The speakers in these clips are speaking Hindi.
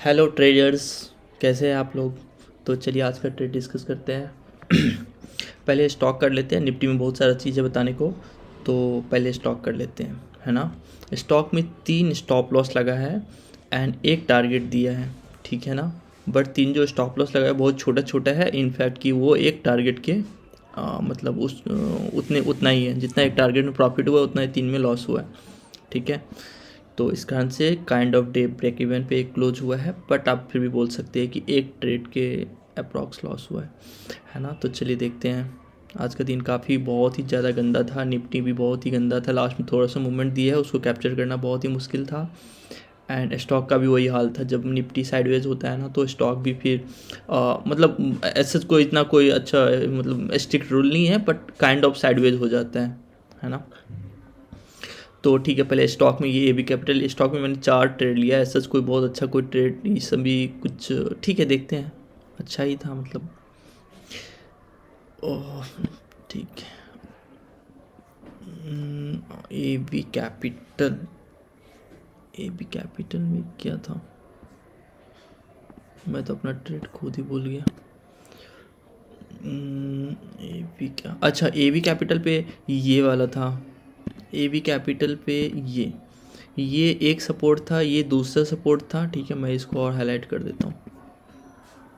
हेलो ट्रेडर्स, कैसे हैं आप लोग। तो चलिए आज का ट्रेड डिस्कस करते हैं। पहले स्टॉक कर लेते हैं, निफ्टी में बहुत सारा चीज़ें बताने को। तो पहले स्टॉक कर लेते हैं, है ना। स्टॉक में 3 स्टॉप लॉस लगा है एंड एक टारगेट दिया है, ठीक है ना। बट 3 जो स्टॉप लॉस लगा है बहुत छोटा छोटा है, इनफैक्ट कि वो एक टारगेट के मतलब उतना ही है जितना एक टारगेट में प्रॉफिट हुआ उतना ही 3 में लॉस हुआ है, ठीक है। तो इस कारण से kind of day break even पे क्लोज हुआ है, बट आप फिर भी बोल सकते हैं कि एक ट्रेड के अप्रॉक्स लॉस हुआ है ना। तो चलिए देखते हैं। आज का दिन काफ़ी बहुत ही ज़्यादा गंदा था, निफ्टी भी बहुत ही गंदा था। लास्ट में थोड़ा सा मूवमेंट दिया है, उसको कैप्चर करना बहुत ही मुश्किल था। एंड स्टॉक का भी वही हाल था, जब निफ्टी साइडवेज होता है ना तो स्टॉक भी फिर मतलब ऐसा कोई इतना कोई अच्छा मतलब स्ट्रिक्ट रूल नहीं है, बट काइंड ऑफ साइडवेज हो जाता है ना। तो ठीक है, पहले स्टॉक में ये एबी कैपिटल स्टॉक में मैंने 4 ट्रेड लिया है। ऐसा कोई बहुत अच्छा कोई ट्रेड नहीं, सभी कुछ ठीक है, देखते हैं। अच्छा ही था मतलब। ओह ठीक है। एबी कैपिटल, एबी कैपिटल में क्या था, मैं तो अपना ट्रेड खुद ही भूल गया। एबी क्या, अच्छा एबी कैपिटल पे ये वाला था। एबी कैपिटल पे ये एक सपोर्ट था, ये दूसरा सपोर्ट था, ठीक है। मैं इसको और हाईलाइट कर देता हूँ,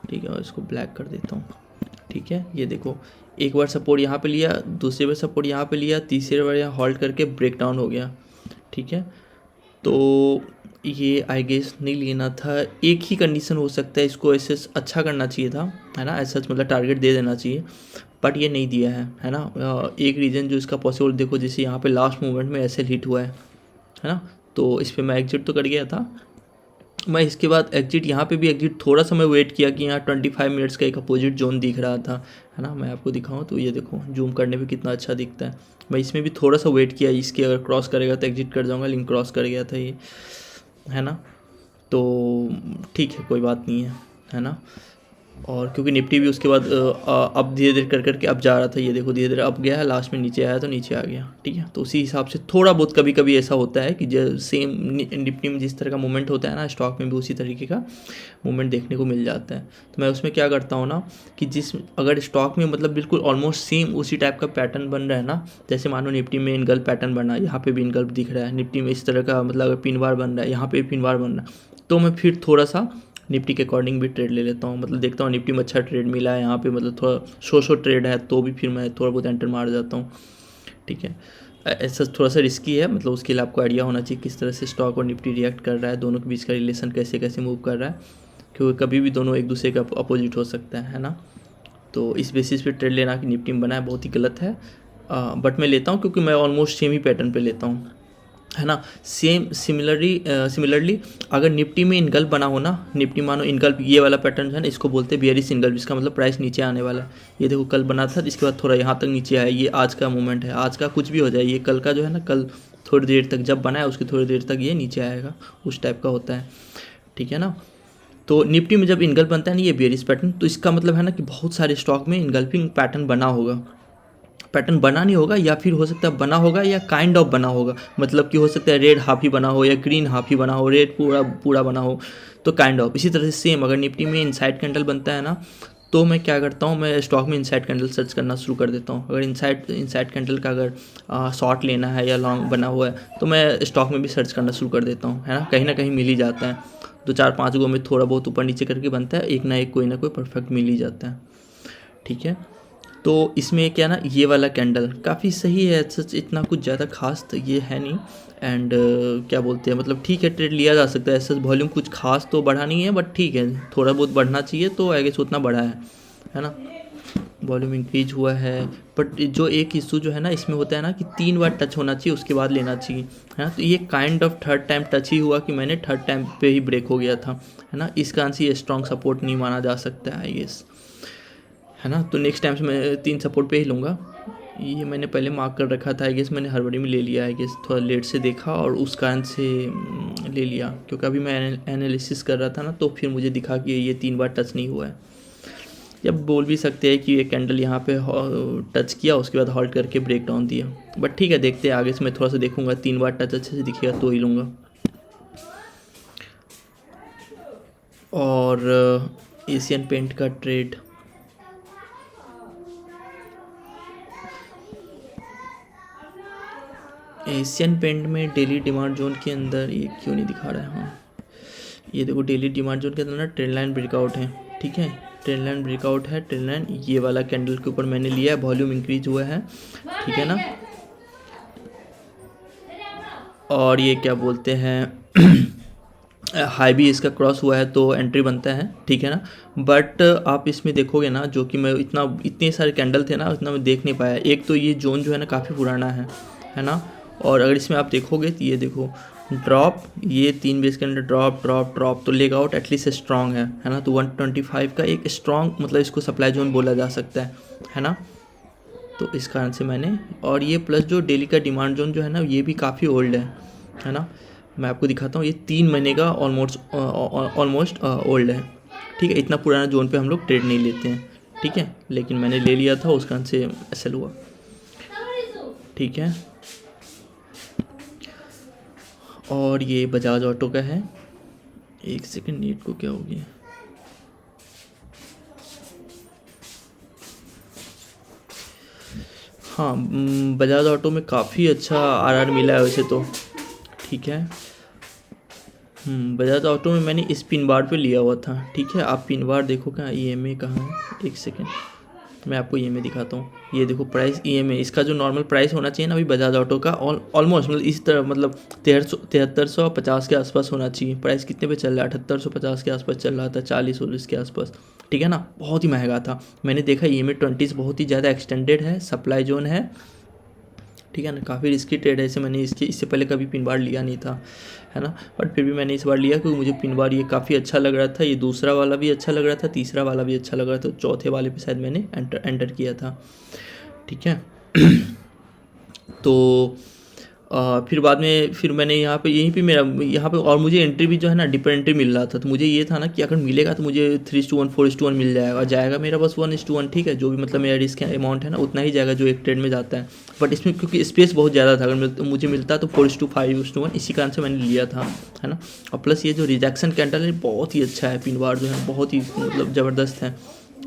ठीक है, और इसको ब्लैक कर देता हूँ, ठीक है। ये देखो, एक बार सपोर्ट यहाँ पे लिया, दूसरी बार सपोर्ट यहाँ पे लिया, तीसरी बार यहाँ हॉल्ट करके ब्रेक डाउन हो गया, ठीक है। तो ये आई गेस नहीं लेना था। एक ही कंडीशन हो सकता है, इसको ऐसे अच्छा करना चाहिए था, है ना, ऐसा मतलब टारगेट दे देना चाहिए, बट ये नहीं दिया है ना। एक रीज़न जो इसका पॉसिबल देखो, जैसे यहाँ पे लास्ट मोमेंट में ऐसे हिट हुआ है ना। तो इस पर मैं एग्जिट तो कर गया था। मैं इसके बाद एग्जिट, यहाँ पे भी एग्जिट थोड़ा सा मैं वेट किया कि यहाँ 25 मिनट्स का एक अपोजिट जोन दिख रहा था, है ना। मैं आपको दिखाऊँ तो ये देखो, जूम करने पे कितना अच्छा दिखता है। मैं इसमें भी थोड़ा सा वेट किया, इसके अगर क्रॉस करेगा तो एग्जिट कर जाऊँगा, लिंक क्रॉस कर गया था ये, है ना। तो ठीक है, कोई बात नहीं है ना। और क्योंकि निफ्टी भी उसके बाद अब धीरे धीरे कर करके अब जा रहा था, ये देखो धीरे धीरे अब गया है, लास्ट में नीचे आया तो नीचे आ गया, ठीक है। तो उसी हिसाब से थोड़ा बहुत कभी कभी ऐसा होता है कि जो सेम निफ्टी में जिस तरह का मूवमेंट होता है ना, स्टॉक में भी उसी तरीके का मूवमेंट देखने को मिल जाता है। तो मैं उसमें क्या करता हूँ ना कि अगर स्टॉक में मतलब बिल्कुल ऑलमोस्ट सेम उसी टाइप का पैटर्न बन रहा है ना, जैसे मानो निफ्टी में इनगल्फ पैटर्न बना, यहाँ पे भी इनगल्फ दिख रहा है, निफ्टी में इस तरह का मतलब अगर पिन बार बन रहा है, यहाँ पे पिन बार बन रहा है, तो मैं फिर थोड़ा सा निफ्टी के अकॉर्डिंग भी ट्रेड ले लेता हूँ। मतलब देखता हूँ निफ्टी में अच्छा ट्रेड मिला है, यहाँ पे मतलब थोड़ा शो ट्रेड है, तो भी फिर मैं थोड़ा बहुत एंटर मार जाता हूँ, ठीक है। ऐसा थोड़ा सा रिस्की है, मतलब उसके लिए आपको आइडिया होना चाहिए किस तरह से स्टॉक और निफ्टी रिएक्ट कर रहा है, दोनों के बीच का रिलेशन कैसे कैसे मूव कर रहा है, क्योंकि कभी भी दोनों एक दूसरे का अपोजिट हो सकता है ना। तो इस बेसिस पे ट्रेड लेना कि निफ्टी में बना है बहुत ही गलत है, बट मैं लेता हूँ क्योंकि मैं ऑलमोस्ट सेम ही पैटर्न पे लेता हूँ, है ना। सिमिलरली अगर निफ्टी में इनगल्फ बना हो ना, निफ्टी मानो इनगल्फ ये वाला पैटर्न है ना, इसको बोलते हैं बियरिश इनगल्फ, इसका मतलब प्राइस नीचे आने वाला है। ये देखो कल बना था, इसके बाद थोड़ा यहाँ तक नीचे आया, ये आज का मोमेंट है, आज का कुछ भी हो जाए, ये कल का जो है ना, कल थोड़ी देर तक जब बना है उसकी थोड़ी देर तक ये नीचे आएगा, उस टाइप का होता है, ठीक है ना। तो निफ्टी में जब इनगल्फ बनता है ना, ये बियरिश पैटर्न, तो इसका मतलब है ना कि बहुत सारे स्टॉक में इनगल्फिंग पैटर्न बना होगा, पैटर्न बना नहीं होगा, या फिर हो सकता है बना होगा या काइंड ऑफ बना होगा। मतलब कि हो सकता है रेड हाफ ही बना हो या ग्रीन हाफ ही बना हो, रेड पूरा पूरा बना हो, तो काइंड ऑफ। इसी तरह से सेम अगर निफ्टी में इनसाइड कैंडल बनता है ना, तो मैं क्या करता हूँ, मैं स्टॉक में इनसाइड कैंडल सर्च करना शुरू कर देता हूँ। अगर इनसाइड कैंडल का अगर शॉर्ट लेना है या लॉन्ग बना हुआ है, तो मैं स्टॉक में भी सर्च करना शुरू कर देता हूँ, है ना कहीं मिल ही जाता है। 2 4 5 गो में थोड़ा बहुत ऊपर नीचे करके बनता है, एक ना कोई परफेक्ट मिल ही जाता है, ठीक है। तो इसमें क्या ना, ये वाला कैंडल काफ़ी सही है, सच इतना कुछ ज़्यादा खास तो ये है नहीं। एंड क्या बोलते हैं, मतलब ठीक है, ट्रेड लिया जा सकता है, ऐसा वॉल्यूम कुछ खास तो बढ़ा नहीं है, बट ठीक है, थोड़ा बहुत बढ़ना चाहिए, तो आई गेस उतना बढ़ा है ना। वॉल्यूम इंक्रीज हुआ है, बट जो एक इशू जो है ना इसमें होता है ना कि 3 बार टच होना चाहिए उसके बाद लेना चाहिए, है ना। तो ये kind of third time touch ही हुआ कि मैंने थर्ड टाइम पे ही ब्रेक हो गया था, है ना। इस कारण से ये स्ट्रॉन्ग सपोर्ट नहीं माना जा सकता है आई गेस, है ना। तो नेक्स्ट टाइम से मैं 3 सपोर्ट पे ही लूँगा। ये मैंने पहले मार्क कर रखा था आई गेस, मैंने हड़बड़ी में ले लिया आई गेस, थोड़ा लेट से देखा और उस कारण से ले लिया, क्योंकि अभी मैं एनालिसिस कर रहा था ना, तो फिर मुझे दिखा कि ये 3 बार टच नहीं हुआ है। जब बोल भी सकते हैं कि ये कैंडल यहाँ पे टच किया, उसके बाद हॉल्ट करके ब्रेक डाउन दिया, बट ठीक है, देखते हैं आगे से, मैं थोड़ा सा देखूंगा, 3 बार टच अच्छे से दिखेगा तो ही लूँगा। और एशियन पेंट का ट्रेड, एशियन पेंट में डेली डिमांड जोन के अंदर ये क्यों नहीं दिखा रहा है। हाँ ये देखो डेली डिमांड जोन के अंदर ना ट्रेंड लाइन ब्रेकआउट है, ठीक है, ट्रेंड लाइन ब्रेकआउट है, ट्रेंड लाइन ये वाला कैंडल के ऊपर मैंने लिया है, वॉल्यूम इंक्रीज हुआ है, ठीक है ना। और ये क्या बोलते हैं हाई भी इसका क्रॉस हुआ है तो एंट्री बनता है, ठीक है ना। बट आप इसमें देखोगे ना, जो कि मैं इतने सारे कैंडल थे ना, उतना मैं देख नहीं पाया। एक तो ये जोन जो है ना काफ़ी पुराना है ना। और अगर इसमें आप देखोगे तो ये देखो ड्रॉप, ये 3 बेस के अंदर ड्रॉप ड्रॉप ड्रॉप, तो लेग आउट एटलीस्ट स्ट्रॉन्ग है ना। तो 125 का एक स्ट्रॉन्ग मतलब इसको सप्लाई जोन बोला जा सकता है ना। तो इस कारण से मैंने, और ये प्लस जो डेली का डिमांड जोन जो है ना ये भी काफ़ी ओल्ड है ना। मैं आपको दिखाता हूँ, ये 3 महीने का ऑलमोस्ट ओल्ड है, ठीक है। इतना पुराना जोन पे हम लोग ट्रेड नहीं लेते हैं, ठीक है, लेकिन मैंने ले लिया था, उस कारण से एसएल हुआ, ठीक है। और ये बजाज ऑटो का है, एक सेकंड, नीट को क्या हो गया। हाँ बजाज ऑटो में काफ़ी अच्छा आरआर मिला है वैसे तो, ठीक है। बजाज ऑटो में मैंने इस पिन बार पे लिया हुआ था, ठीक है। आप पिन बार देखो कहाँ, ईएमए कहाँ है, एक सेकंड मैं आपको ईएमए दिखाता हूँ। ये देखो प्राइस ईएमए, इसका जो नॉर्मल प्राइस होना चाहिए ना अभी बजाज ऑटो का, ऑलमोस्ट मतलब इस तरह मतलब 7350 के आसपास होना चाहिए। प्राइस कितने पे चल रहा है, 7850 के आसपास चल रहा था, 40 के आसपास, ठीक है ना। बहुत ही महंगा था। मैंने देखा ईएमए 20 बहुत ही ज़्यादा एक्सटेंडेड है, सप्लाई जोन है, ठीक है ना। काफ़ी रिस्की ट्रेड है, इसे मैंने इससे पहले कभी पिन बार लिया नहीं था, है ना। बट फिर भी मैंने इस बार लिया क्योंकि मुझे पिन बार ये काफ़ी अच्छा लग रहा था। ये दूसरा वाला भी अच्छा लग रहा था, तीसरा वाला भी अच्छा लग रहा था, चौथे वाले पे शायद मैंने एंटर किया था, ठीक है। तो फिर बाद में फिर मैंने यहाँ पे यहीं पे मेरा यहाँ पे, और मुझे एंट्री भी जो है ना डिपर एंट्री मिल रहा था। तो मुझे ये था ना कि अगर मिलेगा तो मुझे 3:1 4:1 मिल जाएगा मेरा बस 1:1, ठीक है। जो भी मतलब मेरा रिस्क अमाउंट है ना उतना ही जाएगा जो एक ट्रेड में जाता है। बट इसमें क्योंकि स्पेस बहुत ज़्यादा था, अगर मुझे मिलता तो 4:5:1, इसी कारण से मैंने लिया था, है ना। और प्लस ये जो रिजेक्शन कैंडल है बहुत ही अच्छा है, पिन बार जो है बहुत ही मतलब ज़बरदस्त है,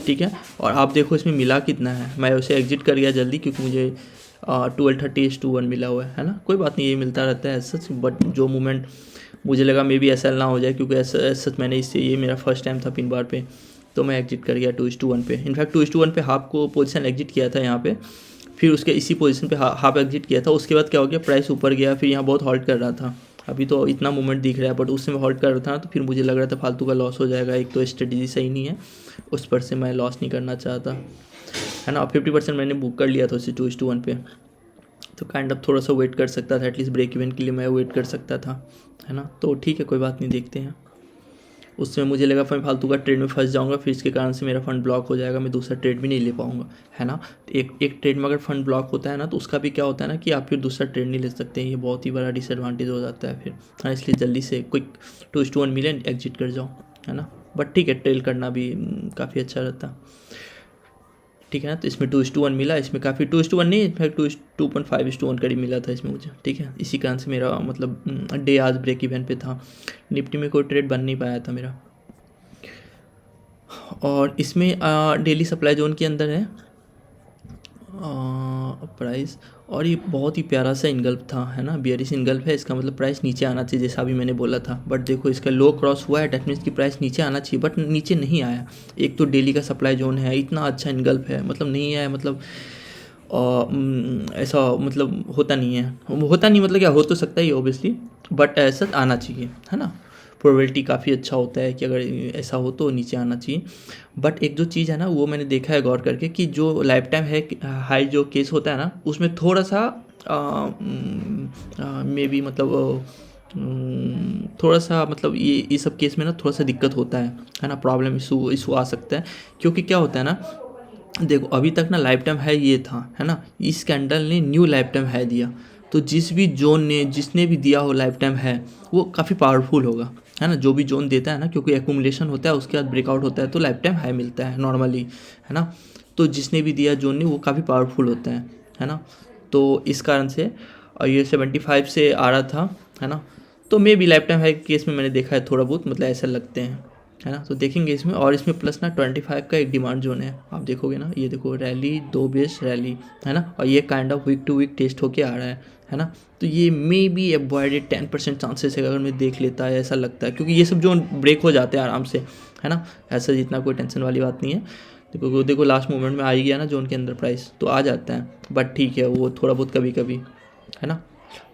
ठीक है। और आप देखो इसमें मिला कितना है, मैं उसे एग्जिट कर गया जल्दी क्योंकि मुझे 12:30:1 मिला हुआ है ना। कोई बात नहीं, ये मिलता रहता है सच। बट जो मूवमेंट मुझे लगा मे बी ऐसा ना हो जाए, क्योंकि ऐसा सच मैंने इससे, ये मेरा फर्स्ट टाइम था पिन बार पे, तो मैं एग्जिट कर गया 2:1 पे। इनफैक्ट 2:1 पे हाफ को पोजीशन एग्जिट किया था यहाँ पे, फिर उसके इसी पोजीशन पे हाफ एग्जिट किया था। उसके बाद क्या हो गया, प्राइस ऊपर गया, फिर यहाँ बहुत हॉल्ट कर रहा था। अभी तो इतना मूवमेंट दिख रहा है, बट उसमें हॉल्ट कर रहा था, तो फिर मुझे लग रहा था फालतू का लॉस हो जाएगा। एक तो स्ट्रेटजी सही नहीं है, उस पर से मैं लॉस नहीं करना चाहता, है ना। 50% मैंने बुक कर लिया था उसे 2:1 पे, तो काइंड ऑफ थोड़ा सा वेट कर सकता था, एटलीस्ट ब्रेक इवन के लिए मैं वेट कर सकता था, है ना। तो ठीक है, कोई बात नहीं, देखते हैं। उसमें मुझे लगा मैं फालतू का ट्रेड में फंस जाऊंगा, फिर इसके कारण से मेरा फंड ब्लॉक हो जाएगा, मैं दूसरा ट्रेड भी नहीं ले पाऊंगा, है ना। एक ट्रेड में अगर फंड ब्लॉक होता है ना, तो उसका भी क्या होता है ना कि आप फिर दूसरा ट्रेड नहीं ले सकते हैं। ये बहुत ही बड़ा डिसएडवांटेज हो जाता है फिर, हाँ। इसलिए जल्दी से क्विक 2:1 मिले एग्जिट कर जाओ, है ना। बट ठीक है, ट्रेल करना भी काफ़ी अच्छा रहता है, ठीक है ना। तो इसमें 2:1 मिला, इसमें काफ़ी 2:1 नहीं, इनफैक्ट 2.5:1 करीब मिला था इसमें मुझे, ठीक है। इसी कारण से मेरा मतलब डे आज ब्रेक इवन पे था। निफ्टी में कोई ट्रेड बन नहीं पाया था मेरा। और इसमें डेली सप्लाई जोन के अंदर है प्राइस, और ये बहुत ही प्यारा सा इनगल्फ था, है ना। बियरिश इनगल्फ है, इसका मतलब प्राइस नीचे आना चाहिए, जैसा अभी मैंने बोला था। बट देखो इसका लो क्रॉस हुआ है, डेट मीन्स की प्राइस नीचे आना चाहिए, बट नीचे नहीं आया। एक तो डेली का सप्लाई जोन है, इतना अच्छा इनगल्फ है, मतलब नहीं आया, मतलब ऐसा मतलब होता नहीं है, मतलब क्या हो तो सकता ही ओबियसली, बट ऐसा आना चाहिए, है ना। प्रोबेबिलिटी काफ़ी अच्छा होता है कि अगर ऐसा हो तो नीचे आना चाहिए। बट एक जो चीज़ है ना, वो मैंने देखा है गौर करके, कि जो लाइफ टाइम है हाई जो केस होता है ना, उसमें थोड़ा सा मे बी मतलब थोड़ा सा मतलब ये सब केस में ना थोड़ा सा दिक्कत होता है ना। प्रॉब्लम इशू आ सकता है, क्योंकि क्या होता है ना, देखो अभी तक ना लाइफ टाइम है ये था, है ना। इस कैंडल ने न्यू लाइफ टाइम है दिया, तो जिस भी जोन ने जिसने भी दिया हो लाइफ टाइम है, वो काफ़ी पावरफुल होगा, है ना। जो भी जोन देता है ना, क्योंकि एक्यूमुलेशन होता है, उसके बाद ब्रेकआउट होता है, तो लाइफ टाइम हाई मिलता है नॉर्मली, है ना। तो जिसने भी दिया जोन ने, वो काफ़ी पावरफुल होता है ना। तो इस कारण से, और ये 75 से आ रहा था, है ना। तो मे भी लाइफ टाइम हाई केस में मैंने देखा है थोड़ा बहुत, मतलब ऐसा लगते हैं, है ना। तो देखेंगे इसमें, और इसमें प्लस ना 25 का एक डिमांड जोन है, आप देखोगे ना, ये देखो रैली 2 बेस रैली, है ना, और ये kind of week to week test होके आ रहा है ना। तो ये मे बी अवॉइडेड 10% चांसेस है अगर मैं देख लेता है, ऐसा लगता है, क्योंकि ये सब जोन ब्रेक हो जाते हैं आराम से, है ना, ऐसा जितना कोई टेंशन वाली बात नहीं है। देखो देखो लास्ट मोमेंट में आ ही गया ना जोन के अंदर प्राइस, तो आ जाता है, बट ठीक है वो थोड़ा बहुत कभी कभी, है ना।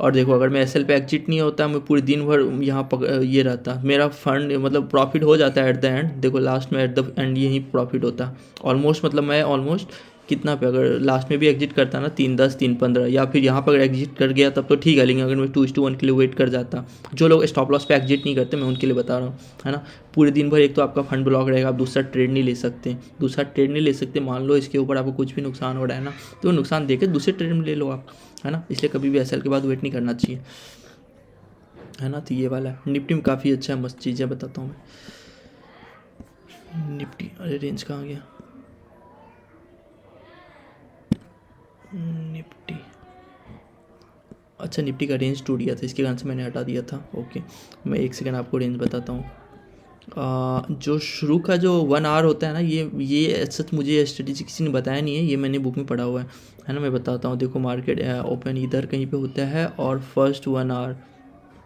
और देखो अगर मैं एसएल पे एग्जिट नहीं होता, मैं पूरे दिन भर यहाँ ये रहता, मेरा फंड मतलब प्रॉफिट हो जाता है एट द एंड। देखो लास्ट में एट द एंड यही प्रॉफिट होता ऑलमोस्ट, मतलब मैं ऑलमोस्ट कितना पे अगर लास्ट में भी एग्जिट करता ना 3.10 3.15, या फिर यहाँ पर अगर एग्जिट कर गया तब तो ठीक है, लेकिन अगर मैं 2:1 के लिए वेट कर जाता, जो लोग स्टॉप लॉस पे एग्जिट नहीं करते मैं उनके लिए बता रहा हूँ, है ना। पूरे दिन भर एक तो आपका फंड ब्लॉक रहेगा, आप दूसरा ट्रेड नहीं ले सकते, मान लो इसके ऊपर आपको कुछ भी नुकसान हो रहा है ना, तो नुकसान देकर दूसरे ट्रेड में ले लो आप, है ना। इसलिए कभी भी एसएल के बाद वेट नहीं करना चाहिए, है ना। तो ये वाला है निफ्टी में काफ़ी अच्छा है, मस्त चीज़ें बताता हूँ मैं। निफ्टी, अरे रेंज कहाँ गया, निफ्टी, अच्छा निफ्टी का रेंज टूट गया था, इसके कारण से मैंने हटा दिया था। ओके, मैं एक सेकंड आपको रेंज बताता हूँ। जो शुरू का जो 1 आवर होता है ना, ये सच मुझे स्ट्रेटेजी किसी ने बताया नहीं है, ये मैंने बुक में पढ़ा हुआ है ना। मैं बताता हूँ, देखो मार्केट ओपन इधर कहीं पे होता है, और फर्स्ट 1 आवर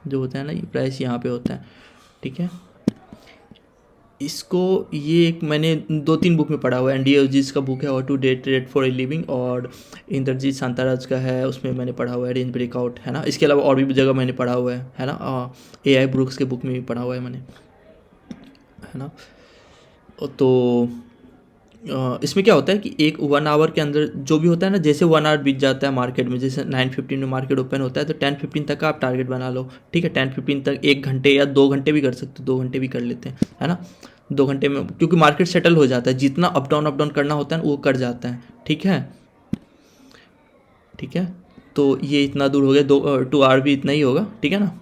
जो होता है ना, ये प्राइस यहाँ पे होता है, ठीक है। इसको ये एक मैंने 2-3 बुक में पढ़ा हुआ है, एनडीओजीज का बुक है और today trade for a living, और इंद्रजीत शांताराज का है, उसमें मैंने पढ़ा हुआ है रेंज ब्रेकआउट, है ना। इसके अलावा और भी जगह मैंने पढ़ा हुआ है ना, एआई ब्रुक्स के बुक में भी पढ़ा हुआ है मैंने, है ना। तो इसमें क्या होता है कि एक 1 आवर के अंदर जो भी होता है ना, जैसे 1 आवर बीत जाता है मार्केट में, जैसे 9:15 में मार्केट ओपन होता है, तो 10:15 तक का आप टारगेट बना लो, ठीक है। 10:15 तक 1 घंटे या 2 घंटे भी कर सकते हो, 2 घंटे भी कर लेते हैं, है ना। 2 घंटे में क्योंकि मार्केट सेटल हो जाता है, जितना अप डाउन करना होता है वो कर जाता है, ठीक है, ठीक है। तो ये इतना दूर हो गया, 2 आवर भी इतना ही होगा, ठीक है ना।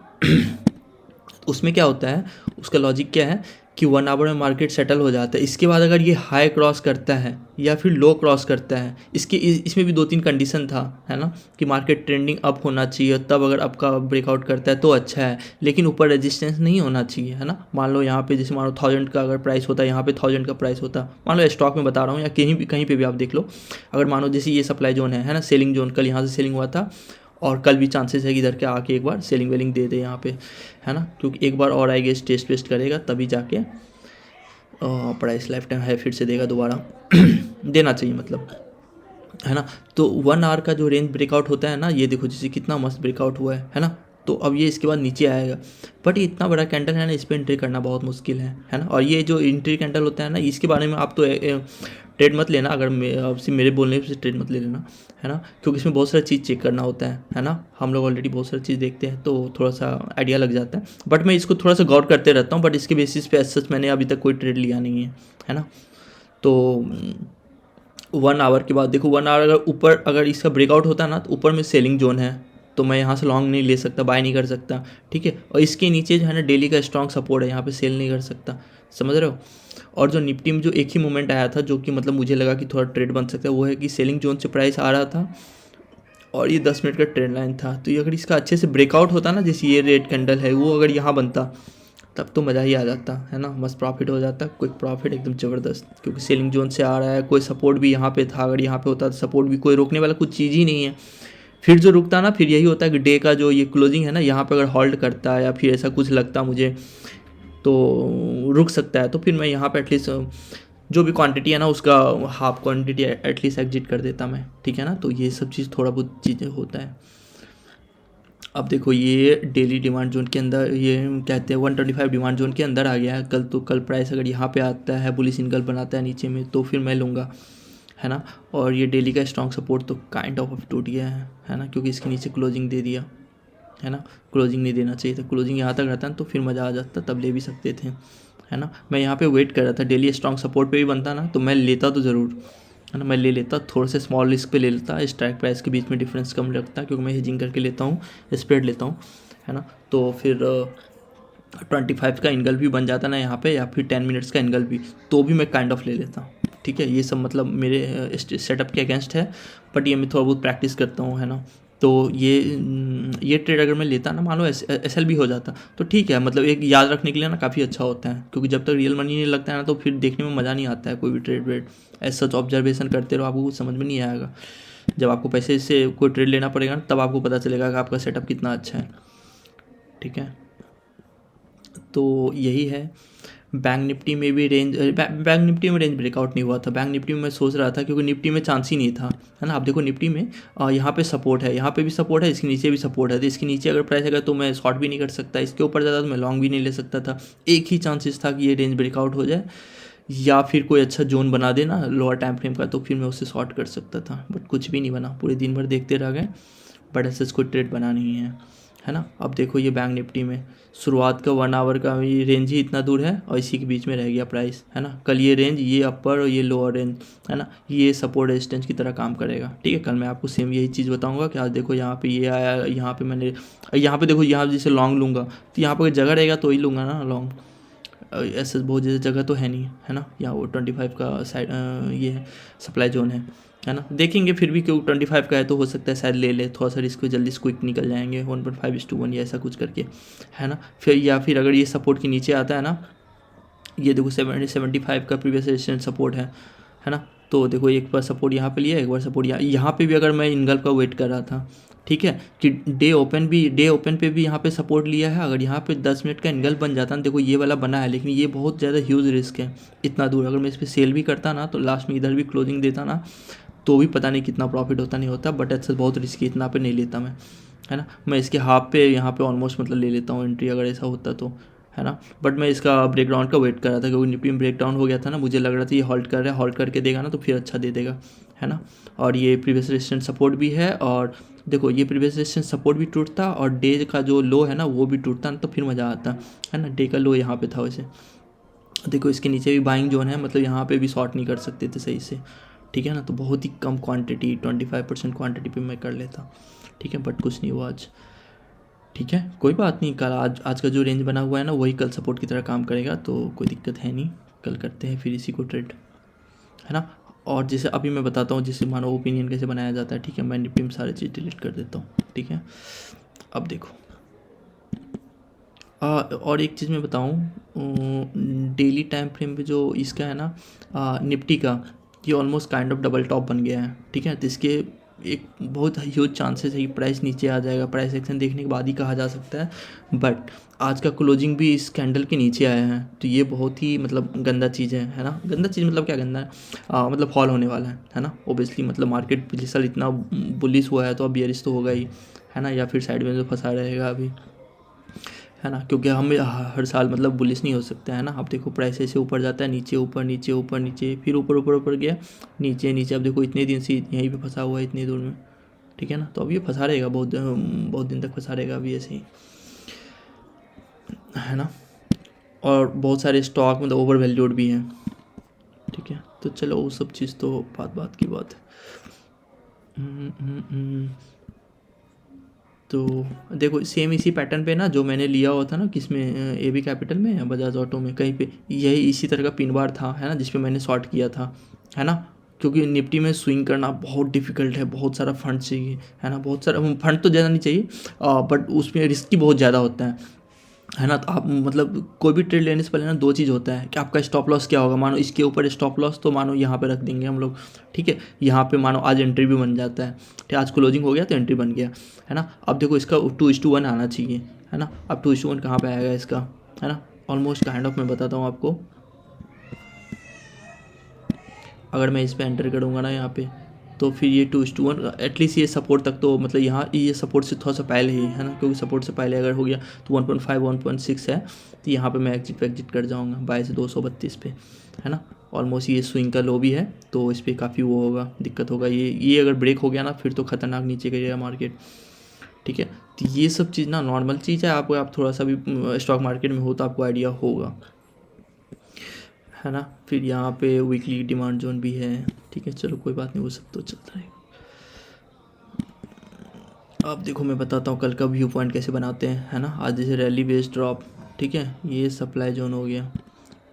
उसमें क्या होता है, उसका लॉजिक क्या है कि 1 आवर में मार्केट सेटल हो जाता है, इसके बाद अगर ये हाई क्रॉस करता है या फिर लो क्रॉस करता है, इसमें भी 2-3 कंडीशन था, है ना, कि मार्केट ट्रेंडिंग अप होना चाहिए, तब अगर अप का ब्रेकआउट करता है तो अच्छा है, लेकिन ऊपर रेजिस्टेंस नहीं होना चाहिए, है ना। मान लो यहाँ पे जैसे मान लो 1000 का अगर प्राइस होता है, यहाँ पे 1000 का प्राइस होता, मान लो स्टॉक में बता रहा हूँ या कहीं पे भी आप देख लो, अगर मान लो जैसे ये सप्लाई जोन है ना, सेलिंग जोन, कल यहाँ से सेलिंग हुआ था, और कल भी चांसेस है कि इधर के आके एक बार सेलिंग वेलिंग दे दे यहाँ पे, है ना, क्योंकि एक बार और आएगा टेस्ट वेस्ट करेगा तभी जाके प्राइस लाइफ टाइम है फिर से देगा दोबारा देना चाहिए मतलब, है ना। तो 1 आवर का जो रेंज ब्रेकआउट होता है ना, ये देखो जैसे कितना मस्त ब्रेकआउट हुआ है ना। तो अब ये इसके बाद नीचे आएगा, बट ये इतना बड़ा कैंडल है ना, इस पर एंट्री करना बहुत मुश्किल है ना। और ये जो एंट्री कैंडल होता है ना, इसके बारे में आप तो ट्रेड मत लेना, अगर आपसे मेरे बोलने से ट्रेड मत ले लेना, है ना, क्योंकि इसमें बहुत सारी चीज़ चेक करना होता है ना। हम लोग ऑलरेडी बहुत सारी चीज़ देखते हैं तो थोड़ा सा आइडिया लग जाता है, बट मैं इसको थोड़ा सा गौर करते रहता हूँ, बट इसके बेसिस पे सच मैंने अभी तक कोई ट्रेड लिया नहीं है ना। तो 1 आवर के बाद देखो, 1 आवर अगर ऊपर अगर इसका ब्रेकआउट होता है ना, तो ऊपर में सेलिंग जोन है, तो मैं यहाँ से लॉन्ग नहीं ले सकता, बाय नहीं कर सकता, ठीक है। और इसके नीचे जो है ना डेली का स्ट्रॉन्ग सपोर्ट है, यहाँ पे सेल नहीं कर सकता, समझ रहे हो। और जो निफ्टी में जो एक ही मोमेंट आया था जो कि मतलब मुझे लगा कि थोड़ा ट्रेड बन सकता है, वो है कि सेलिंग जोन से प्राइस आ रहा था और ये 10 मिनट का ट्रेंड लाइन था। तो ये अगर इसका अच्छे से ब्रेकआउट होता ना, जैसे ये रेड कैंडल है, वो अगर यहाँ बनता तब तो मज़ा ही आ जाता, है ना, मस्त प्रॉफिट हो जाता, क्विक प्रॉफिट एकदम ज़बरदस्त, क्योंकि सेलिंग जोन से आ रहा है, कोई सपोर्ट भी यहाँ पे था, अगर यहाँ पे होता तो सपोर्ट भी, कोई रोकने वाला कुछ चीज़ ही नहीं है। फिर जो रुकता ना, फिर यही होता है कि डे का जो ये क्लोजिंग है ना, यहाँ पे अगर होल्ड करता है या फिर ऐसा कुछ लगता मुझे तो रुक सकता है, तो फिर मैं यहाँ पे एटलीस्ट जो भी क्वांटिटी है ना उसका हाफ क्वांटिटी एटलीस्ट एग्जिट कर देता मैं, ठीक है ना। तो ये सब चीज़ थोड़ा बहुत चीज़ें होता है। अब देखो ये डेली डिमांड जोन के अंदर, ये कहते हैं 125 डिमांड जोन के अंदर आ गया है कल, तो कल प्राइस अगर यहाँ पे आता है, बुलिश सिग्नल बनाता है नीचे में, तो फिर मैं लूँगा, है ना। और ये डेली का स्ट्रॉन्ग सपोर्ट तो काइंड ऑफ टूट गया है ना, क्योंकि इसके नीचे क्लोजिंग दे दिया, है ना। क्लोजिंग नहीं देना चाहिए था, क्लोजिंग यहाँ तक रहता ना तो फिर मज़ा आ जाता, तब ले भी सकते थे, है ना। मैं यहाँ पे वेट कर रहा था, डेली स्ट्रॉन्ग सपोर्ट पे भी बनता ना तो मैं लेता तो ज़रूर, है ना। मैं ले लेता, थोड़ा से स्मॉल रिस्क पे ले लेता, स्ट्राइक प्राइस के बीच में डिफरेंस कम रखता, क्योंकि मैं हेजिंग करके लेता हूँ, स्प्रेड लेता हूँ, है ना। तो फिर 25 का इनगल भी बन जाता ना यहाँ पे, या फिर 10 मिनट्स का इनगल भी, तो भी मैं काइंड ऑफ ले लेता, ठीक है। ये सब मतलब मेरे सेटअप के अगेंस्ट है, बट ये मैं थोड़ा बहुत प्रैक्टिस करता हूँ, है ना। तो ये ट्रेड अगर मैं लेता ना, मान लो एसएल भी हो जाता तो ठीक है, मतलब एक याद रखने के लिए ना काफ़ी अच्छा होता है, क्योंकि जब तक रियल मनी नहीं लगता है ना तो फिर देखने में मज़ा नहीं आता है कोई भी ट्रेड वेड। ऐसा तो ऑब्जर्वेशन करते रहो, आपको कुछ समझ में नहीं आएगा। जब आपको पैसे से कोई ट्रेड लेना पड़ेगा ना, तब आपको पता चलेगा कि आपका सेटअप कितना अच्छा है। ठीक है, तो यही है। बैंक निफ्टी में भी बैंक निफ्टी में रेंज ब्रेकआउट नहीं हुआ था। बैंक निफ्टी में मैं सोच रहा था, क्योंकि निफ्टी में चांस ही नहीं था, है ना। आप देखो निफ्टी में यहाँ पे सपोर्ट है, यहाँ पे भी सपोर्ट है, इसके नीचे भी सपोर्ट है, तो इसके नीचे अगर प्राइस आएगा तो मैं शॉर्ट भी नहीं कर सकता, इसके ऊपर ज़्यादा तो मैं लॉन्ग भी नहीं ले सकता था। एक ही चांसेस था कि ये रेंज ब्रेकआउट हो जाए या फिर कोई अच्छा जोन बना देना लोअर टाइम फ्रेम का, तो फिर मैं उससे शॉर्ट कर सकता था, बट कुछ भी नहीं बना, पूरे दिन भर देखते रह गए, बट ऐसे कोई ट्रेड बना नहीं है ना। अब देखो ये बैंक निफ्टी में शुरुआत का 1 आवर का ये रेंज ही इतना दूर है और इसी के बीच में रह गया प्राइस, है ना। कल ये रेंज, ये अपर और ये लोअर रेंज, है ना, ये सपोर्ट रेजिस्टेंस की तरह काम करेगा। ठीक है, कल मैं आपको सेम यही चीज़ बताऊंगा कि आज देखो यहाँ पे ये आया, यहाँ पे मैंने, यहाँ पे देखो, यहाँ जैसे लॉन्ग लूँगा तो यहाँ पर जगह रहेगा तो ही लूँगा ना लॉन्ग, ऐसे बहुत ज़्यादा जगह तो है नहीं, है ना। यहाँ वो 25 का साइड ये है, सप्लाई जोन है ना। देखेंगे फिर भी, क्यों 25 का है तो हो सकता है शायद ले ले, थोड़ा सा रिस्क जल्दी से क्विक निकल जाएंगे 1.5:1 या ऐसा कुछ करके, है ना। फिर या फिर अगर ये सपोर्ट के नीचे आता है ना, ये देखो 75 का प्रीवियस रेजिस्टेंस सपोर्ट है ना। तो देखो एक बार सपोर्ट यहाँ पे लिया, एक बार सपोर्ट यहाँ पे भी, अगर मैं इनगल्फ का वेट कर रहा था, ठीक है, कि डे ओपन पे भी यहाँ पे सपोर्ट लिया है, अगर यहाँ पे 10 मिनट का इनगल्फ बन जाता ना, देखो ये वाला बना है, लेकिन ये बहुत ज़्यादा ह्यूज रिस्क है इतना दूर। अगर मैं इस पर सेल भी करता ना तो लास्ट में इधर भी क्लोजिंग देता ना तो भी पता नहीं कितना प्रॉफिट होता नहीं होता, बट ऐसा बहुत रिस्की, इतना पे नहीं लेता मैं, है ना। मैं इसके हाफ पे यहाँ पे ऑलमोस्ट मतलब ले लेता हूँ एंट्री, अगर ऐसा होता तो, है ना। बट मैं इसका ब्रेकडाउन का वेट कर रहा था, क्योंकि निफ्टी में ब्रेकडाउन हो गया था ना, मुझे लग रहा था ये हॉल्ट कर रहा है, हॉल्ट करके देगा ना तो फिर अच्छा दे देगा, है ना। और ये प्रीवियस रेजिस्टेंस सपोर्ट भी है, और देखो ये प्रीवियस रेजिस्टेंस सपोर्ट भी टूटता और डे का जो लो है ना वो भी टूटता ना, तो फिर मज़ा आता, है ना। डे का लो यहाँ पे था वैसे, देखो इसके नीचे भी बाइंग जोन है, मतलब यहाँ पे भी शॉर्ट नहीं कर सकते थे सही से, ठीक है ना। तो बहुत ही कम क्वांटिटी, 25% क्वांटिटी पे मैं कर लेता, ठीक है, बट कुछ नहीं हुआ आज। ठीक है, कोई बात नहीं, कल आज का जो रेंज बना हुआ है ना वही कल सपोर्ट की तरह काम करेगा, तो कोई दिक्कत है नहीं। कल करते हैं फिर इसी को ट्रेड, है ना। और जैसे अभी मैं बताता हूँ, जैसे मानो ओपिनियन कैसे बनाया जाता है, ठीक है। मैं निफ्टी में सारी चीज़ डिलीट कर देता हूँ, ठीक है। अब देखो और एक चीज़ मैं बताऊँ, डेली टाइम फ्रेम पे जो इसका है ना निफ्टी का, ये almost kind of double top बन गया है, ठीक है। तो इसके एक बहुत ह्यूज चांसेस है कि प्राइस नीचे आ जाएगा, प्राइस एक्शन देखने के बाद ही कहा जा सकता है, बट आज का क्लोजिंग भी इस कैंडल के नीचे आया है, तो ये बहुत ही मतलब गंदा चीज़ है ना। गंदा चीज़ मतलब क्या गंदा है, मतलब फॉल होने वाला है ना। ओबियसली मतलब मार्केट पिछले साल इतना बुलिश हुआ है तो अब बियरिश तो होगा ही, है ना, या फिर साइड में जो फंसा रहेगा अभी, है ना। क्योंकि हम हर साल मतलब बुलिश नहीं हो सकता, है ना। अब देखो प्राइस ऐसे ऊपर जाता है, नीचे ऊपर नीचे ऊपर नीचे, फिर ऊपर ऊपर ऊपर गया, नीचे नीचे। अब देखो इतने दिन से यहीं पे फंसा हुआ है इतनी दूर में, ठीक है ना। तो अब ये फंसा रहेगा बहुत बहुत दिन तक फंसा रहेगा अभी ऐसे ही, है ना। और बहुत सारे स्टॉक मतलब ओवर वैल्यूड भी हैं, ठीक है। तो चलो वो सब चीज़ तो बात की बात है। तो देखो सेम इसी पैटर्न पे ना जो मैंने लिया हुआ था ना, किसमें, एबी कैपिटल में या बजाज ऑटो में, कहीं पे यही इसी तरह का पिन बार था, है ना, जिस पे मैंने शॉर्ट किया था, है ना। क्योंकि निफ्टी में स्विंग करना बहुत डिफिकल्ट है, बहुत सारा फंड चाहिए, है ना। बहुत सारा फंड तो ज़्यादा नहीं चाहिए, बट उसमें रिस्क ही बहुत ज़्यादा होता है ना। तो आप मतलब कोई भी ट्रेड लेने से पहले ना दो चीज़ होता है कि आपका स्टॉप लॉस क्या होगा। मानो इसके ऊपर स्टॉप लॉस तो मानो यहाँ पे रख देंगे हम लोग, ठीक है। यहाँ पे मानो आज एंट्री भी बन जाता है, ठीक, आज क्लोजिंग हो गया तो एंट्री बन गया, है ना। अब देखो इसका 2:1 आना चाहिए, है ना। अब 2:1 कहाँ पे आएगा इसका, है ना। ऑलमोस्ट काइंड ऑफ मैं बताता हूँ आपको, अगर मैं इस पर एंटर करूँगा ना यहाँ पे, तो फिर ये 2:1 एटलीस्ट ये सपोर्ट तक तो मतलब यहाँ ये सपोर्ट से थोड़ा सा पहले ही, है ना। क्योंकि सपोर्ट से पहले अगर हो गया तो 1.5 1.6 है, तो यहाँ पे मैं एग्जिट कर जाऊँगा 2232 पे, है ना। ऑलमोस्ट ये स्विंग का लो भी है, तो इस पर काफ़ी वो होगा, दिक्कत होगा। ये अगर ब्रेक हो गया ना फिर तो खतरनाक नीचे गिरेगा मार्केट, ठीक है। तो ये सब चीज़ ना नॉर्मल चीज़ है, आपको आप थोड़ा सा भी स्टॉक मार्केट में हो तो आपको आइडिया होगा, है ना। फिर यहाँ पे वीकली डिमांड जोन भी है, ठीक है। चलो कोई बात नहीं, वो सब तो चलता है। अब देखो मैं बताता हूँ कल का व्यू पॉइंट कैसे बनाते हैं, है ना। आज जैसे रैली बेस्ड ड्रॉप, ठीक है, ये सप्लाई जोन हो गया,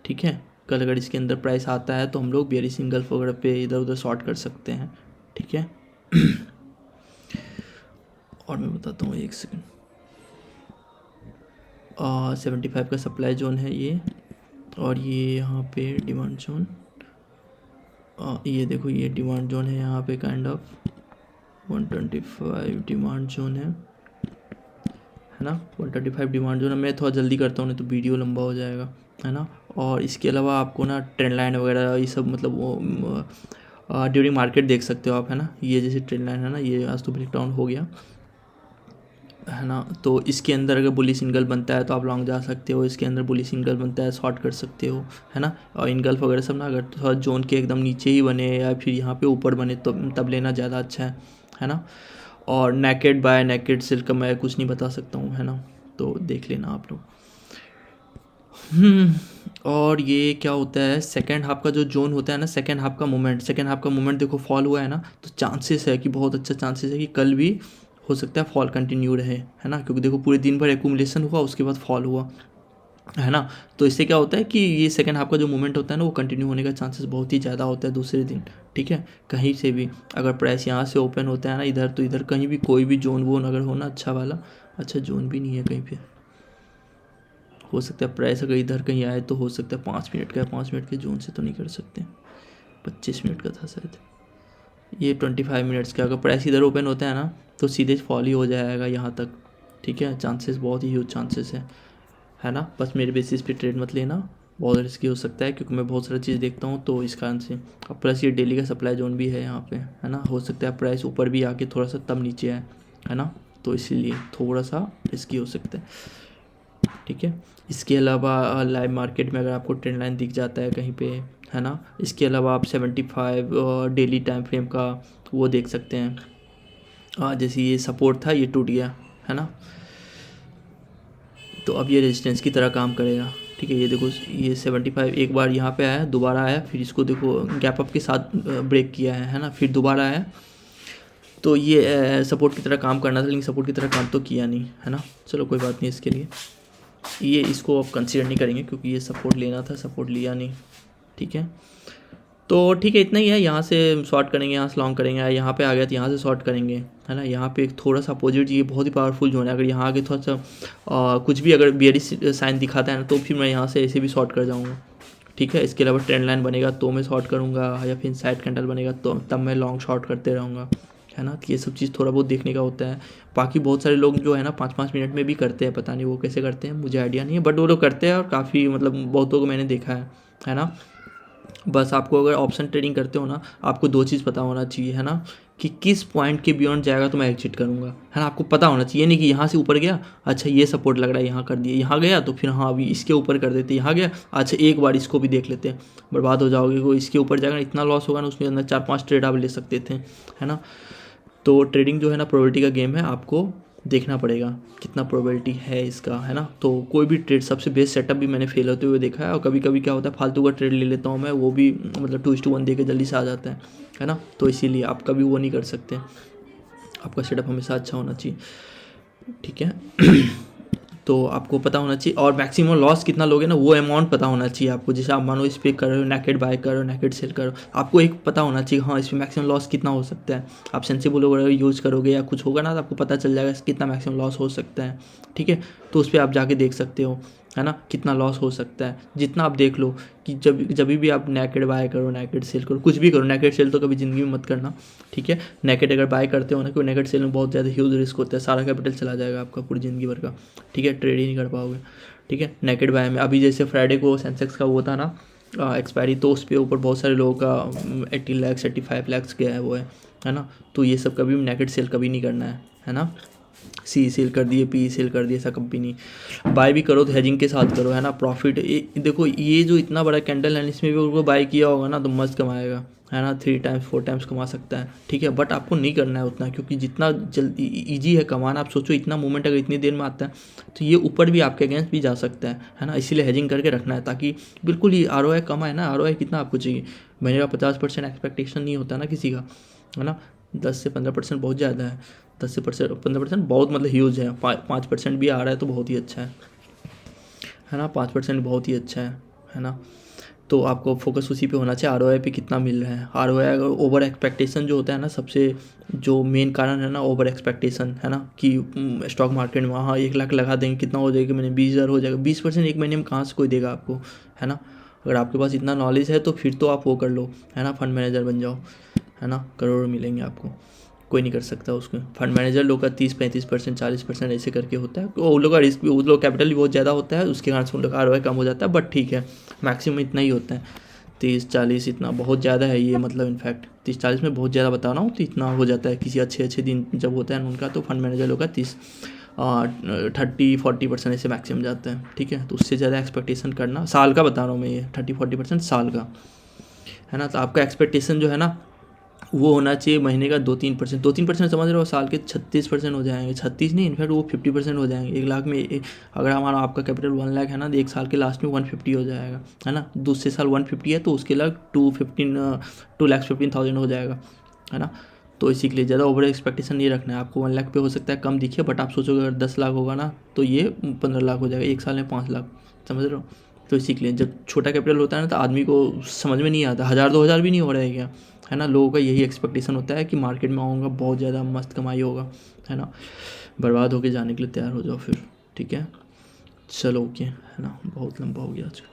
ठीक है। कल अगर इसके अंदर प्राइस आता है तो हम लोग बेयरिश सिंगल वगैरह पे इधर उधर शॉर्ट कर सकते हैं, ठीक है। और मैं बताता हूँ, एक सेकेंड। 75 का सप्लाई जोन है ये, और ये यहाँ पे डिमांड जोन, ये देखो ये डिमांड जोन है यहाँ पे काइंड ऑफ 125 डिमांड जोन है ना। 135 डिमांड जोन है। मैं थोड़ा जल्दी करता हूँ नहीं तो वीडियो लंबा हो जाएगा, है ना। और इसके अलावा आपको ना ट्रेंड लाइन वगैरह ये सब मतलब वो ड्यूरिंग मार्केट देख सकते हो आप, है ना। ये जैसे ट्रेंड लाइन है ना, ये आज तो ब्रेक डाउन हो गया, है ना। तो इसके अंदर अगर बुलिश सिंगल बनता है तो आप लॉन्ग जा सकते हो, इसके अंदर बुलिश सिंगल बनता है शॉर्ट कर सकते हो, है ना। और इनगल्फ वगैरह सब ना अगर थोड़ा जोन के एकदम नीचे ही बने या फिर यहाँ पे ऊपर बने तो तब लेना ज़्यादा अच्छा है ना। और नेकेड बाय नेकेड सेल का मैं कुछ नहीं बता सकता हूँ, है ना, तो देख लेना आप लोग। और ये क्या होता है, सेकेंड हाफ का जो जोन होता है ना, सेकेंड हाफ का मूवमेंट देखो फॉल हुआ है ना, तो चांसेस है कि बहुत अच्छा चांसेस है कि कल भी हो सकता है फॉल कंटिन्यू रहे, है ना। क्योंकि देखो पूरे दिन भर एक्यूमुलेशन हुआ, उसके बाद फॉल हुआ, है ना। तो इससे क्या होता है कि ये सेकंड हाफ का जो मूवमेंट होता है ना, वो कंटिन्यू होने का चांसेस बहुत ही ज़्यादा होता है दूसरे दिन, ठीक है। कहीं से भी अगर प्राइस यहाँ से ओपन होता है ना इधर, तो इधर कहीं भी कोई भी जोन वोन अगर होना अच्छा वाला, अच्छा जोन भी नहीं है कहीं पे, हो सकता है प्राइस अगर इधर कहीं आए तो हो सकता है 5 मिनट का, 5 मिनट के जोन से तो नहीं कर सकते, 25 मिनट का था शायद, ये 25 मिनट्स का। अगर प्राइस इधर ओपन होता है ना तो सीधे फॉल ही हो जाएगा यहाँ तक, ठीक है। चांसेस बहुत ही ह्यूज चांसेस है ना। बस मेरे बेसिस पे ट्रेड मत लेना, बहुत रिस्की हो सकता है, क्योंकि मैं बहुत सारी चीज़ देखता हूँ तो इस कारण से। और प्लस ये डेली का सप्लाई जोन भी है यहाँ पे, है ना। हो सकता है प्राइस ऊपर भी आके थोड़ा सा तब नीचे आए, है ना, तो इसीलिए थोड़ा सा रिस्की हो सकता है, ठीक है। इसके अलावा लाइव मार्केट में अगर आपको ट्रेंड लाइन दिख जाता है कहीं पे, है ना, इसके अलावा आप 75 डेली टाइम फ्रेम का वो देख सकते हैं। जैसे ये सपोर्ट था, ये टूट गया, है ना, तो अब ये रेजिस्टेंस की तरह काम करेगा, ठीक है। ये देखो ये 75 एक बार यहाँ पे आया, दोबारा आया, फिर इसको देखो गैप अप के साथ ब्रेक किया है ना, फिर दोबारा आया, तो ये सपोर्ट की तरह काम करना था, लेकिन सपोर्ट की तरह काम तो किया नहीं, है ना। चलो कोई बात नहीं, इसके लिए ये इसको अब कंसीडर नहीं करेंगे, क्योंकि ये सपोर्ट लेना था, सपोर्ट लिया नहीं, ठीक है। तो ठीक है, इतना ही है। यहाँ से शॉर्ट करेंगे, यहाँ से लॉन्ग करेंगे, यहाँ पे आ गया तो यहाँ से शॉर्ट करेंगे, है ना। यहाँ पे एक थोड़ा सा अपोजिट, ये बहुत ही पावरफुल जोन है। अगर यहाँ आगे थोड़ा सा कुछ भी अगर बेयरिश साइन दिखाता है ना, तो फिर मैं यहाँ से ऐसे भी शॉर्ट कर जाऊँगा, ठीक है। इसके अलावा ट्रेंड लाइन बनेगा तो मैं शॉर्ट करूँगा, या फिर साइड कैंडल बनेगा तो तब मैं लॉन्ग शॉर्ट करते रहूँगा, है ना। तो ये सब चीज़ थोड़ा बहुत देखने का होता है। बाकी बहुत सारे लोग जो है ना 5-5 मिनट में भी करते हैं, पता नहीं वो कैसे करते हैं, मुझे आइडिया नहीं है, बट वो लोग करते हैं और काफ़ी मतलब बहुतों को मैंने देखा है ना। बस आपको अगर ऑप्शन ट्रेडिंग करते हो ना, आपको 2 चीज़ पता होना चाहिए, है ना, कि किस पॉइंट के बियॉन्ड जाएगा तो मैं एग्जिट करूँगा, है ना। आपको पता होना चाहिए, नहीं कि यहाँ से ऊपर गया, अच्छा ये सपोर्ट लग रहा है यहाँ कर दिए, यहाँ गया तो फिर हाँ अभी इसके ऊपर कर देते, यहाँ गया अच्छा एक बार इसको भी देख लेते हैं, बर्बाद हो जाओगे। वो इसके ऊपर जाएगा इतना लॉस होगा ना, उसमें अंदर 4-5 ट्रेड आप ले सकते थे, है ना। तो ट्रेडिंग जो है ना प्रोबेबिलिटी का गेम है, आपको देखना पड़ेगा कितना प्रोबेबिलिटी है इसका, है ना। तो कोई भी ट्रेड, सबसे बेस्ट सेटअप भी मैंने फेल होते हुए देखा है, और कभी कभी क्या होता है फालतू का ट्रेड ले लेता हूँ मैं, वो भी मतलब 2:1 दे के जल्दी से आ जाता है ना। तो इसीलिए आप कभी वो नहीं कर सकते, आपका सेटअप हमेशा अच्छा होना चाहिए, ठीक है। तो आपको पता होना चाहिए, और मैक्सिमम लॉस कितना लोगे ना वो अमाउंट पता होना चाहिए आपको। जैसे आप मानो इस पर कर रहे हो, नेकेड बाय कर रहे हो, नेकेड सेल करो, आपको एक पता होना चाहिए हाँ इस पर मैक्सिमम लॉस कितना हो सकता है। आप सेंसिबल वगैरह यूज़ करोगे या कुछ होगा ना, तो आपको पता चल जाएगा कितना मैक्सिमम लॉस हो सकता है, ठीक है। तो उस पर आप जाके देख सकते हो, है ना, कितना लॉस हो सकता है। जितना आप देख लो कि जब भी आप नेकेड बाय करो, नेकेड सेल करो, कुछ भी करो, नेकेड सेल तो कभी ज़िंदगी में मत करना, ठीक है। नेकेड अगर बाय करते हो ना, क्योंकि नेकेड सेल में बहुत ज़्यादा ह्यूज रिस्क होता है, सारा कैपिटल चला जाएगा आपका पूरी ज़िंदगी भर का, ठीक है, ट्रेड ही नहीं कर पाओगे, ठीक है। नेकेड बाय में अभी जैसे फ्राइडे को सेंसेक्स का वो था ना एक्सपायरी, तो उस पर ऊपर बहुत सारे लोगों का 80 लाख 85 लाख गया है वो है ना। तो ये सब कभी नेकेड सेल कभी नहीं करना है ना। सी सेल कर दिए, पी सेल कर दिए, ऐसा कभी नहीं। बाय भी करो तो हेजिंग के साथ करो, है ना। प्रॉफिट देखो ये जो इतना बड़ा कैंडल है, इसमें भी उसको बाय किया होगा ना तो मस्त कमाएगा, है ना, 3 टाइम्स 4 टाइम्स कमा सकता है, ठीक है। बट आपको नहीं करना है उतना, क्योंकि जितना जल्दी ईजी है कमाना, आप सोचो इतना मूवमेंट अगर इतनी देर में आता है तो ये ऊपर भी आपके अगेंस्ट भी जा सकता है ना। इसीलिए हेजिंग करके रखना है, ताकि बिल्कुल ही ROI कम आए ना। ROI कितना आपको चाहिए, महीने का 50% एक्सपेक्टेशन नहीं होता ना किसी का, है ना। 10 से 15% बहुत ज़्यादा है, 10 से 15% बहुत मतलब ह्यूज है। 5% भी आ रहा है तो बहुत ही अच्छा है ना। 5% बहुत ही अच्छा है ना। तो आपको फोकस उसी पे होना चाहिए, आरओआई पे कितना मिल रहा है। आरओआई अगर ओवर एक्सपेक्टेशन जो होता है ना, सबसे जो मेन कारण है ना ओवर एक्सपेक्टेशन है ना, कि स्टॉक मार्केट में हाँ 1 लाख लगा देंगे कितना हो जाएगा, मैंने 20,000 हो जाएगा, 20% एक महीने में कहाँ से कोई देगा आपको, है ना। अगर आपके पास इतना नॉलेज है तो फिर तो आप वो कर लो, है ना, फंड मैनेजर बन जाओ, है ना, करोड़ मिलेंगे आपको। कोई नहीं कर सकता उसको। फंड मैनेजर लोग का 30-35%, 40% ऐसे करके होता है। तो उन लोग का रिस्क भी, उन लोग कैपिटल भी बहुत ज़्यादा होता है, उसके कारण से उन लोग का आरओआई कम हो जाता है, बट ठीक है मैक्सिमम इतना ही होता है। 30-40 इतना बहुत ज़्यादा है ये, मतलब इनफैक्ट 30-40 में बहुत ज़्यादा बता रहा हूँ, तो इतना हो जाता है किसी अच्छे दिन जब होता है उनका, तो फंड मैनेजर लोग का 30-40% ऐसे मैक्सिमम जाता है, ठीक है। तो उससे ज़्यादा एक्सपेक्टेशन करना, साल का बता रहा हूँ मैं ये, 30-40% साल का, है ना। तो आपका एक्सपेक्टेशन जो है ना वो होना चाहिए महीने का 2-3%, 2-3% समझ रहे हो, साल के 36% हो जाएंगे, 36 नहीं इनफैक्ट वो 50% हो जाएंगे। 1 लाख में अगर हमारा आपका कैपिटल 1 लाख है ना, तो एक साल के लास्ट में 150 हो जाएगा, है ना। दूसरे साल 150 है तो उसके लग 2,15,000 हो जाएगा, है ना। तो इसी के लिए ज़्यादा ओवर एक्सपेक्टेशन नहीं रखना है आपको। 1 लाख पे हो सकता है कम दिखे, बट आप सोचोगे अगर 10 लाख होगा ना तो ये 15 लाख हो जाएगा, एक साल में 5 लाख, समझ रहे हो। तो इसी के लिए जब छोटा कैपिटल होता है ना तो आदमी को समझ में नहीं आता, 1,000-2,000 भी नहीं हो रहा है क्या, है ना। लोगों का यही एक्सपेक्टेशन होता है कि मार्केट में आऊँगा बहुत ज़्यादा मस्त कमाई होगा, है ना। बर्बाद होके जाने के लिए तैयार हो जाओ फिर, ठीक है। चलो ओके, है ना, बहुत लंबा हो गया आज का।